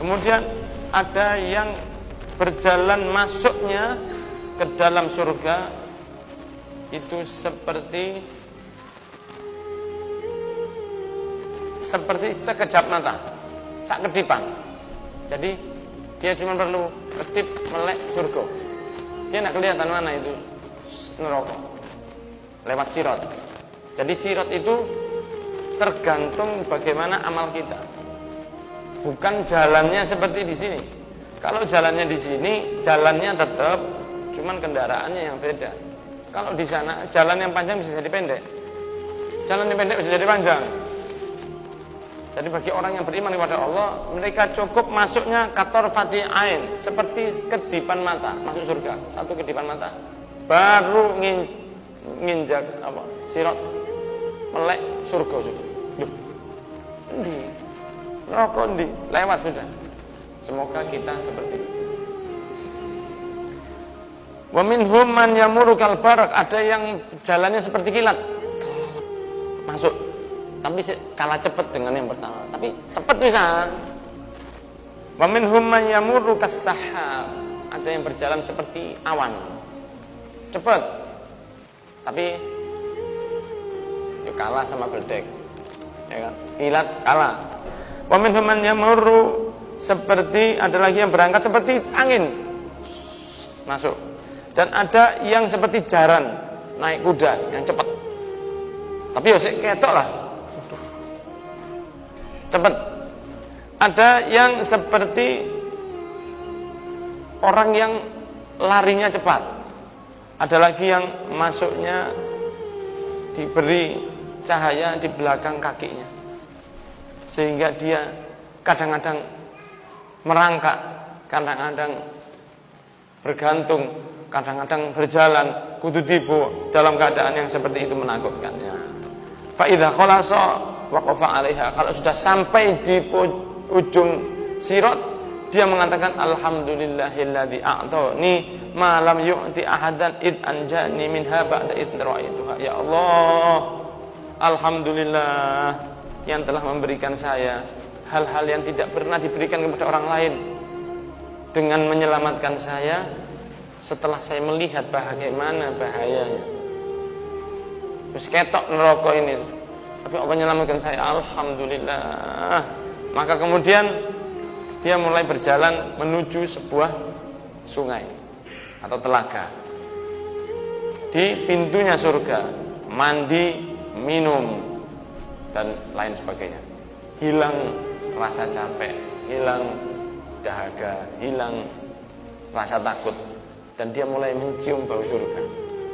Kemudian ada yang berjalan masuknya ke dalam surga itu seperti sekejap mata, sak kedipan. Jadi dia cuma perlu kedip melek surga. Dia tidak kelihatan mana itu neraka lewat sirat. Jadi sirat itu tergantung bagaimana amal kita. Bukan jalannya seperti di sini. Kalau jalannya di sini, jalannya tetap, cuman kendaraannya yang beda. Kalau di sana, jalan yang panjang bisa jadi pendek. Jalan yang pendek bisa jadi panjang. Jadi bagi orang yang beriman kepada Allah, mereka cukup masuknya kator fatih ain, seperti kedipan mata, masuk surga. Satu kedipan mata, baru nginjak sirat, melek surga sudah. Endi? Neraka endi? Lewat sudah. Semoga kita seperti itu. Wa minhum man yamuru kal barak, ada yang jalannya seperti kilat. Masuk. Tapi kalah cepat dengan yang pertama. Tapi cepat pisan. Wa minhum man yamuru kas-sahab, ada yang berjalan seperti awan. Cepat. Tapi kalah sama beldek. Ya kan? Kilat kalah. Wa minhum man yamuru, seperti ada lagi yang berangkat seperti angin. Masuk. Dan ada yang seperti jaran naik kuda yang cepat. Tapi ya sik ketok lah. Cepat. Ada yang seperti orang yang larinya cepat. Ada lagi yang masuknya diberi cahaya di belakang kakinya, sehingga dia kadang-kadang merangkak, kadang-kadang bergantung, kadang-kadang berjalan kudu tiba dalam keadaan yang seperti itu menakutkannya. Fa idza khalasa waqafa 'alaiha, kalau sudah sampai di ujung sirat, dia mengatakan alhamdulillahilladzi a'tani ma lam yu'ti ahadan id anjani minha ba'da id ra'aituha. Ya Allah, alhamdulillah yang telah memberikan saya hal-hal yang tidak pernah diberikan kepada orang lain, dengan menyelamatkan saya setelah saya melihat bagaimana bahayanya. Terus ketok neraka ini, tapi Allah menyelamatkan saya, alhamdulillah. Maka kemudian dia mulai berjalan menuju sebuah sungai atau telaga. Di pintunya surga, mandi, minum, dan lain sebagainya. Hilang rasa capek, hilang dahaga, hilang rasa takut, dan dia mulai mencium bau surga.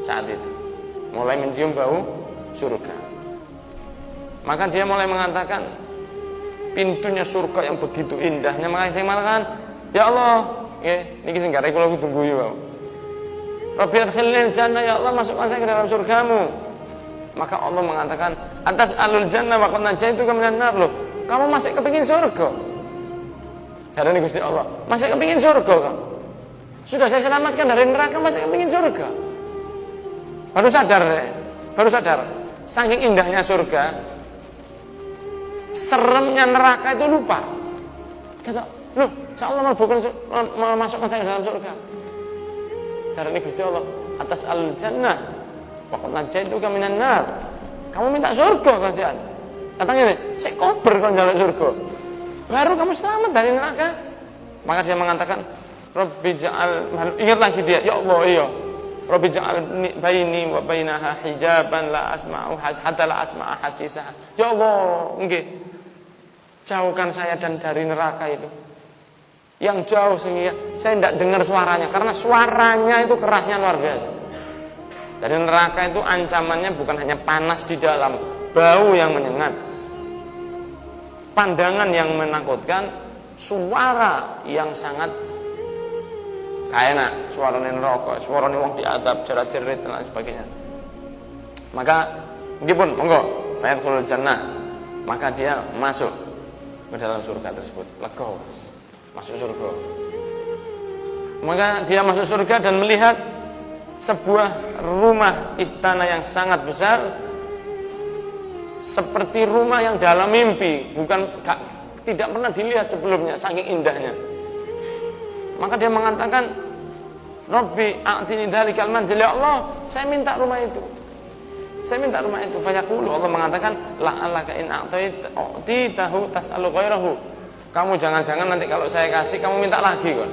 Saat itu mulai mencium bau surga. Maka dia mulai mengatakan, pintunya surga yang begitu indahnya, maka dia mengatakan, ya Allah, niki sing gare kula tunggu yo. Rabbi adkhilnil jannah, ya Allah masukkan saya ke dalam surgamu. Maka Allah mengatakan, atas alul jannah wa qad najaituka minan nar. Loh, kamu masih kepingin surga? Jarane Gusti Allah, masih kepingin surga kan? Sudah saya selamatkan dari neraka, masih kepingin surga? Baru sadar, saking indahnya surga, seremnya neraka itu lupa. Kata, loh, Allah masukkan saya ke dalam surga. Jarane Gusti Allah, atas alul jannah wa qad najaituka minan nar. Kamu minta surga kan sian? Katanya nih, sik kober kon njaluk surga. Baru kamu selamat dari neraka. Maka dia mengatakan, Rabbi ja'al, ingat lagi dia, ya Allah, iya. Rabbi ja'al baini wa bainaha hijaban la asma'u hatta la asma'a hasisah. Ya Allah, nggih. Jauhkan saya dan dari neraka itu. Yang jauh sehingga saya tidak dengar suaranya, karena suaranya itu kerasnya luar biasa. Jadi neraka itu ancamannya bukan hanya panas di dalam, bau yang menyengat, pandangan yang menakutkan, suara yang sangat kaenak, suarane neraka, suarane wong diadab, jerat-jerit dan lain sebagainya. Maka meskipun monggo fayadkhulul jannah, maka dia masuk ke dalam surga tersebut, lega, masuk surga. Maka dia masuk surga dan melihat sebuah rumah istana yang sangat besar, seperti rumah yang dalam mimpi, bukan tidak pernah dilihat sebelumnya, saking indahnya. Maka dia mengatakan, Rabbi a'tini dzalikal manzil, ya Allah, saya minta rumah itu. Saya minta rumah itu. Fayaqulu, Allah mengatakan, la'allaka in a'titahu tas'alu ghairahu. Kamu jangan-jangan nanti kalau saya kasih kamu minta lagi kok.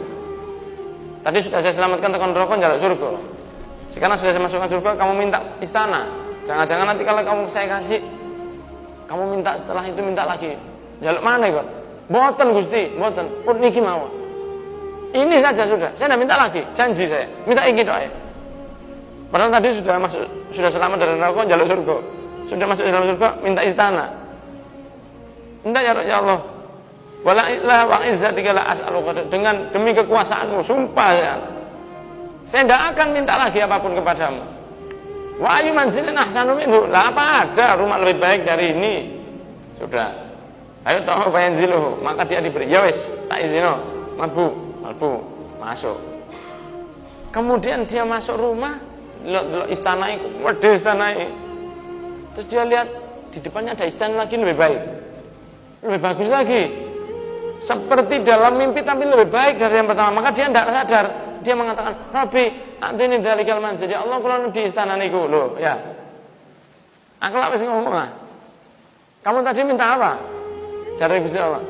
Tadi sudah saya selamatkan tekan neraka njaluk surga. Sekarang sudah saya masukkan surga, kamu minta istana. Jangan-jangan nanti kalau kamu saya kasih kamu minta setelah itu minta lagi. Njaluk mana kok? Mboten Gusti, mboten. Pun niki mawon. Ini saja sudah. Saya tidak minta lagi, janji saya. Minta iki tok ae. Padahal tadi sudah selamat dari neraka, njaluk surga. Sudah masuk dalam surga, minta istana. Minta ya Allah. Wala ilaha wa izzatika la as'aluka, dengan demi kekuasaanmu sumpah ya. Saya tidak akan minta lagi apapun kepadamu. Wa ayu manzilin ahsanu minhu, lah apa ada rumah lebih baik dari ini? Sudah. Ayo tahu fayanziluhu, maka dia diberi. Ya wis, tak izino, malbu, masuk. Kemudian dia masuk rumah, lihat istana itu, waduh istana itu. Terus dia lihat di depannya ada istana lagi lebih baik. Lebih bagus lagi. Seperti dalam mimpi tapi lebih baik dari yang pertama. Maka dia tidak sadar. Dia mengatakan, Rabbi, antini dzalikal manzil. Ya Allah, kula di istana niku lho, ya. Aku lak wis ngomong lah. Kamu tadi minta apa? Jare Gusti Allah.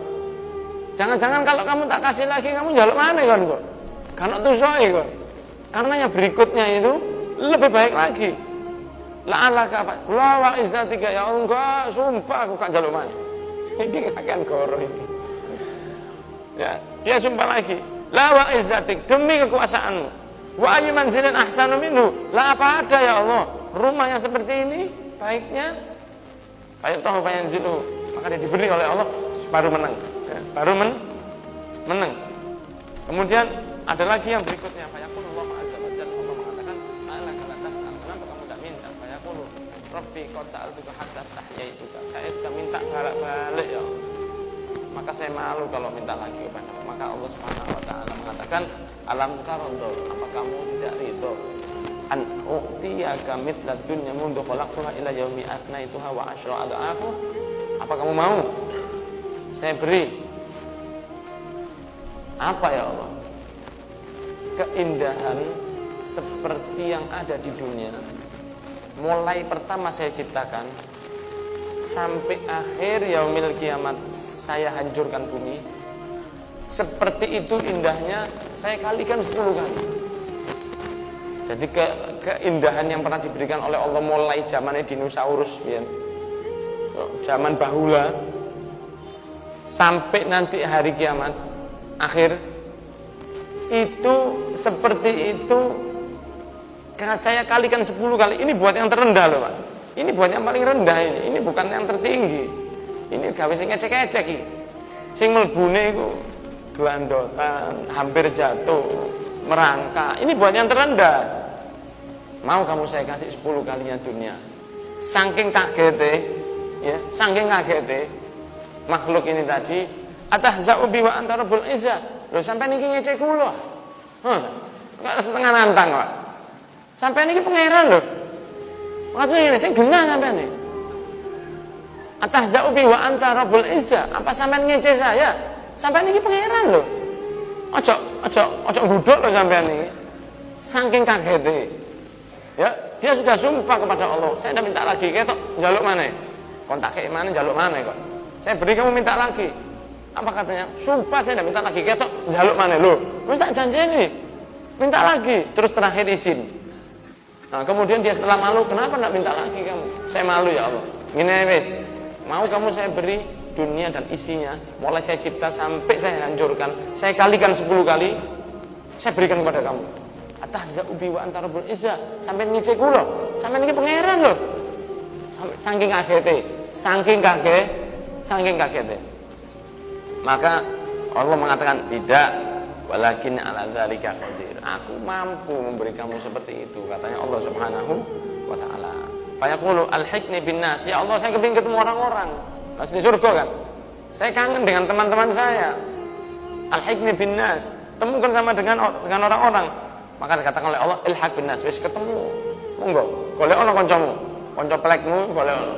Jangan-jangan kalau kamu tak kasih lagi, kamu njaluk mana kan kok? Kan tusoe kok. Karena yang berikutnya itu lebih baik lagi. La'alaka fa la wa izzatika, ya Allah, enggak, sumpah aku gak njaluk mana. Ini akan goro ini. Ya, dia sumpah lagi. La wa izzatik, demi kekuasaanmu. Wa ayyu manzilin ahsanu minhu, la apa ada ya Allah rumah yang seperti ini baiknya. Fayatahu fayanzilu, maka dia diberi oleh Allah, baru menang. Ya, baru menang. Kemudian ada lagi yang berikutnya, fayaqulullah azza wa jalla, Allah mengatakan, ala kala tas'al, kenapa kamu tak minta? Fayaqulu Rabbi qad sa'altuka hatta stahyaituka, saya sudah minta balik ya Allah. Maka saya malu kalau minta lagi kepadamu. Maka Allah Subhanahu wa taala mengatakan, alam taraddo, apa kamu tidak ridho an u'tiyaka mithla dunya mundu khalaqtuha ila yaumi atnaituha wa asyra ad'afu? Apa kamu mau saya beri apa ya Allah? Keindahan seperti yang ada di dunia. Mulai pertama saya ciptakan sampai akhir yaumil kiamat saya hancurkan bumi. Seperti itu indahnya saya kalikan 10 kali. Jadi keindahan yang pernah diberikan oleh Allah mulai zaman dinosaurus ya, zaman bahula sampai nanti hari kiamat akhir, itu seperti itu saya kalikan 10 kali. Ini buat yang terendah loh Pak. Ini buat yang paling rendah ini. Ini bukan yang tertinggi. Ini gawe sing ngecek-ngecek iki. Sing mlebune iku gelandotan, hampir jatuh, merangkak. Ini buat yang terendah. Mau kamu saya kasih 10 kalinya dunia. Saking kagete, ya, saking kagete makhluk ini tadi, atahza'u bi wa anta rabbul izzah. Lho sampean iki ngecek kula. Enggak setengah nantang, Pak. Sampean iki pangeran lho. Waktu ini saya genah sampean nih. Atahza'u bi wa anta rabbul izzah. Apa sampean ngece saya? Sampean iki pangeran lho. Ojo guduk lho sampean iki. Saking kagete. Ya, dia sudah sumpah kepada Allah. Saya tidak minta lagi, ketok njaluk mana? Kontak ke mana njaluk mana kok? Saya beri kamu minta lagi. Apa katanya? Sumpah saya tidak minta lagi, ketok njaluk mana lho? Wis tak janjeni. Minta lagi, terus terakhir izin. Nah, kemudian dia setelah malu, kenapa tidak minta lagi kamu? Saya malu ya Allah. Gini wis, mau kamu saya beri dunia dan isinya, mulai saya cipta sampai saya hancurkan, saya kalikan 10 kali, saya berikan kepada kamu. Atahza'u bi wa anta rabbul izzah. Sampai ngecek kula, sampai niki pangeran lho. Saking kagete. Maka Allah mengatakan tidak, walakin ala dzalika qadir. Aku mampu memberi kamu seperti itu, katanya Allah Subhanahu wa taala. Fa yaqulu alhiqni bin nas, ya Allah saya kepingin ketemu orang-orang. Di surga kan. Saya kangen dengan teman-teman saya. Alhiqni bin nas, temukan sama dengan orang-orang. Maka dikatakan oleh Allah, ilhaq bin nas, wis ketemu. Monggo, golek ana kancamu, kanca plekmu golek ana.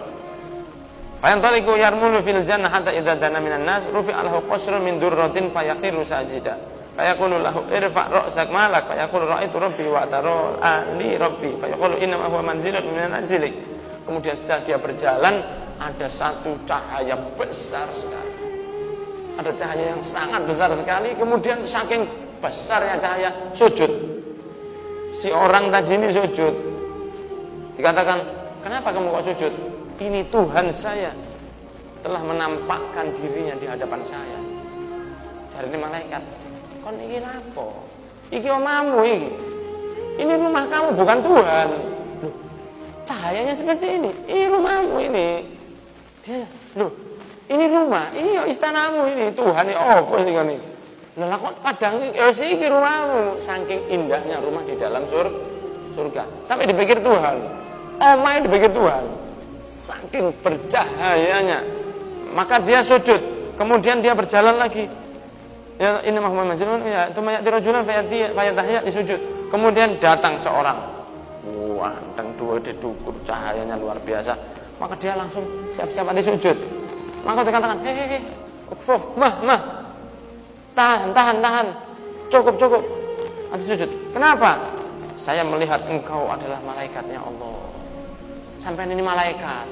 Fayantaliqu yarmulu fil jannah hatta idza dana minan nas rufi'a lahu qasrun min durratin fayakhiru sajida. Fayaqulu lahu irfa' ra'sak malak fayaqulu ra'aitu rabbi wa tara ali rabbi fayaqulu inna ma huwa manzilatun minan nazilik. Kemudian setelah dia berjalan, ada satu cahaya besar sekali. Ada cahaya yang sangat besar sekali. Kemudian saking besarnya cahaya, sujud. Si orang tadi ini sujud. Dikatakan, kenapa kamu kok sujud? Ini Tuhan saya telah menampakkan dirinya di hadapan saya. Cari ini malaikat, kon iki apa? Iki omamu iki. Ini rumah kamu, bukan Tuhan. Loh, cahayanya seperti ini rumahmu ini. Dia, loh, ini rumah, ini istanamu ini, Tuhan ini apa sih kan ini? Lah kok padang iki rumahmu, saking indahnya rumah di dalam surga. Sampai dipikir Tuhan. Omah dipikir Tuhan. Saking bercahayanya. Maka dia sujud, kemudian dia berjalan lagi. Ya ini Muhammad majnun ya, tumayati rajulan fayatahya disujud. Kemudian datang seorang. Wanteng dua dedukur, cahayanya luar biasa. Maka dia langsung siap-siap di sujud. Maka dia katakan, hei, ukfuf, mah, tahan, cukup, nanti sujud. Kenapa? Saya melihat engkau adalah malaikatnya Allah. Sampai ini malaikat.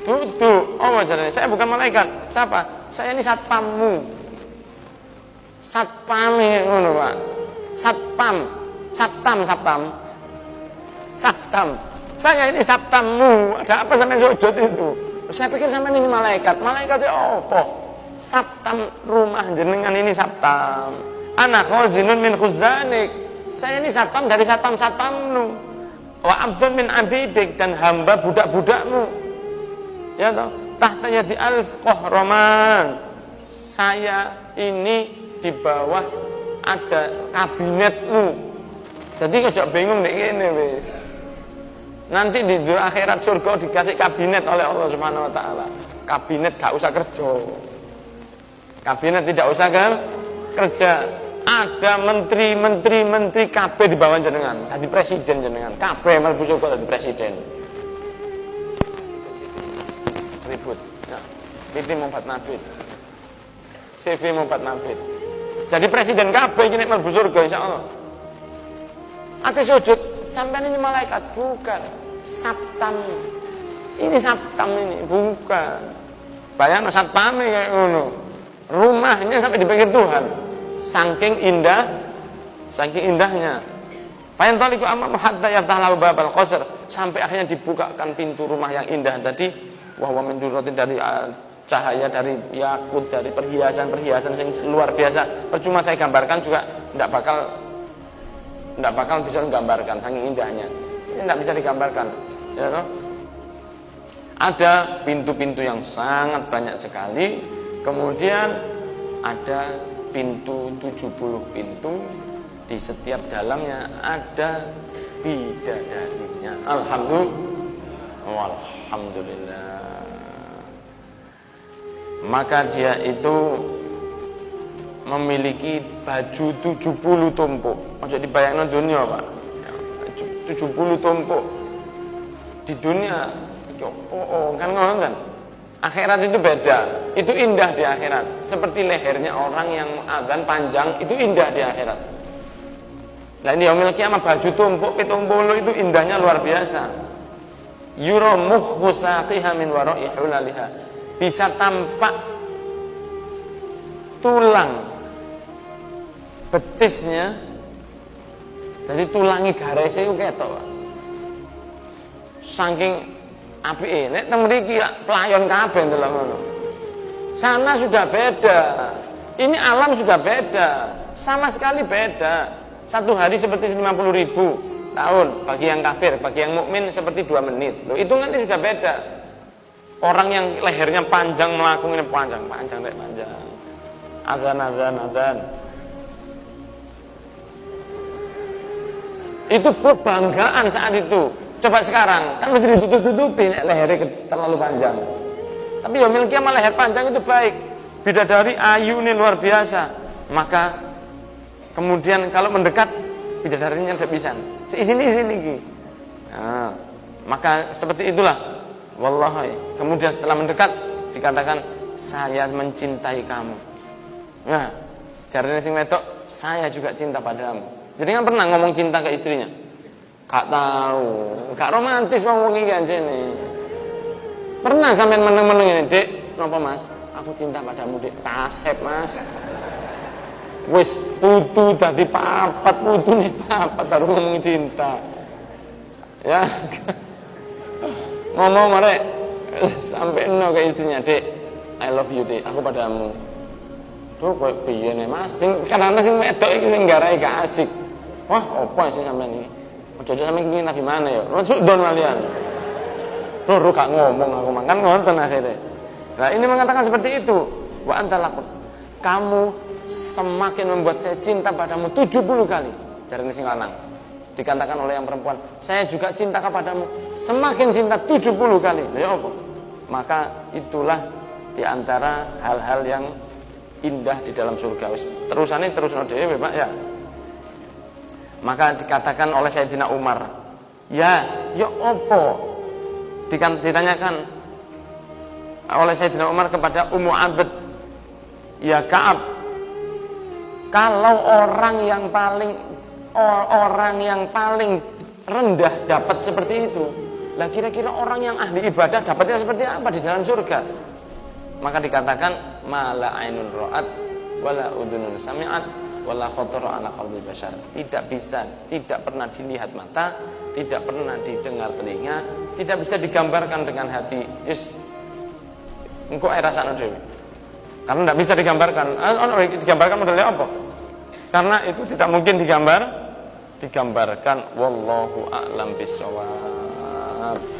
Duduk, oh wajarnya, saya bukan malaikat. Siapa? Saya ini satpammu. Satpame, ngono Pak. Satpam. Saya ini saptammu. Ada apa sampai sujud itu? Saya pikir sampai ini malaikat. Malaikatnya apa? Saptam rumah jenengan ini saptam. Ana khazinun min khuzanik. Saya ini saptam dari saptam-saptammu. Wa abdun min abidik, dan hamba budak-budakmu. Ya toh? Tahta yadi alf qahraman. Saya ini di bawah ada kabinetmu. Jadi kejak bingung nek ngene wis. Nanti di dunia akhirat surga dikasih kabinet oleh Allah Subhanahu wa taala. Kabinet gak usah kerja. Kabinet tidak usah kerja. Ada menteri kabeh di bawah jenengan. Tadi presiden jenengan. Kabeh mlebu surga dadi presiden. Ribut. Ya. Titi mumpat nabit. CV mumpat nabit. Jadi presiden kabeh iki nek mlebu surga insyaallah. Ate sujud, sampai ini malaikat, bukan saptam. Ini saptam ini, bukan. Bayangno satpame kayak ngono. Rumahnya sampai dipikir Tuhan. Saking indahnya. Fayantaliqu amam hatta yaftahu babal qasr, sampai akhirnya dibukakan pintu rumah yang indah tadi. Wa huwa min durratin, dari cahaya, dari yakut, dari perhiasan yang luar biasa. Percuma saya gambarkan juga tidak bakal bisa menggambarkan saking indahnya. Ini tidak bisa digambarkan, ya toh? Ada pintu-pintu yang sangat banyak sekali. Kemudian ada pintu 70 pintu. Di setiap dalamnya ada bidadarinya. Alhamdulillah. Maka dia itu memiliki baju 70 tumpuk. Ojo dibayangno dunia, Pak. 70 tumpuk. Di dunia kan ngono kan. Akhirat itu beda. Itu indah di akhirat. Seperti lehernya orang yang azan panjang, itu indah di akhirat. Lah ini yaumil kiamah baju tumpuk 70 itu indahnya luar biasa. Yura mukhu saqiha min wara'i hulaliha. Bisa tampak tulang betisnya, jadi tulangi garese itu ketok. Saking apike, nek teng mriki pelayon kabeh ndelok ngono. Sana sudah beda. Ini alam sudah beda. Sama sekali beda. Satu hari seperti 50.000 tahun bagi yang kafir, bagi yang mukmin seperti 2 menit. Loh, itu nanti sudah beda. Orang yang lehernya panjang melakukan ini panjang. Azan. Itu kebanggaan saat itu. Coba sekarang, kan mesti ditutup-tutupi lehernya terlalu panjang. Tapi yaumil kiamah leher panjang itu baik. Bidadari ayu ini luar biasa. Maka kemudian kalau mendekat bidadarinya tidak bisa. Sini. Nah, maka seperti itulah Wallahi. Kemudian setelah mendekat dikatakan saya mencintai kamu. Nah, jarine sing wedok, saya juga cinta padamu. Jadi kan pernah ngomong cinta ke istrinya? Gak tahu, gak romantis ngomong iki anjene. Pernah sampean meneng-meneng ini, Dik, napa Mas? Aku cinta padamu, Dik. Kasep, Mas. Wis putu dadi papat, putune papat baru ngomong cinta. Ya. Ngomong merek sampai no ke istrinya, Dek, I love you, Dek, aku padamu. Tuh koyo piye nih Mas, sing kadang-kadang sing wedok iki sing garai gak asik. Wah, apa sih sampean iki? Ojo-ojo sampean iki nabi mana ya? Masuk don kalian. Lho gak ngomong aku makan ngonten akhirnya. Nah, ini mengatakan seperti itu. Wa antalaqut. Kamu semakin membuat saya cinta padamu 70 kali. Jarine sing lanang. Dikatakan oleh yang perempuan, saya juga cinta kepadamu, semakin cinta 70 kali. Ya apa? Maka itulah diantara hal-hal yang indah di dalam surga. Terusannya terus dhewe Pak ya. Maka dikatakan oleh Sayyidina Umar, ya apa? Ditanyakan oleh Sayyidina Umar kepada Ummu Abd, ya Ka'ab, kalau orang yang paling rendah dapat seperti itu, lah kira-kira orang yang ahli ibadah dapatnya seperti apa di dalam surga? Maka dikatakan mala ainun ra'at wala udunun sami'at wala khatara ala qalbi bashar. Tidak pernah dilihat mata, tidak pernah didengar telinga, tidak bisa digambarkan dengan hati. Just engko ae rasane dhewe. Karena tidak bisa digambarkan. Digambarkan modelnya apa? Karena itu tidak mungkin digambarkan. Wallahu a'lam bishawab.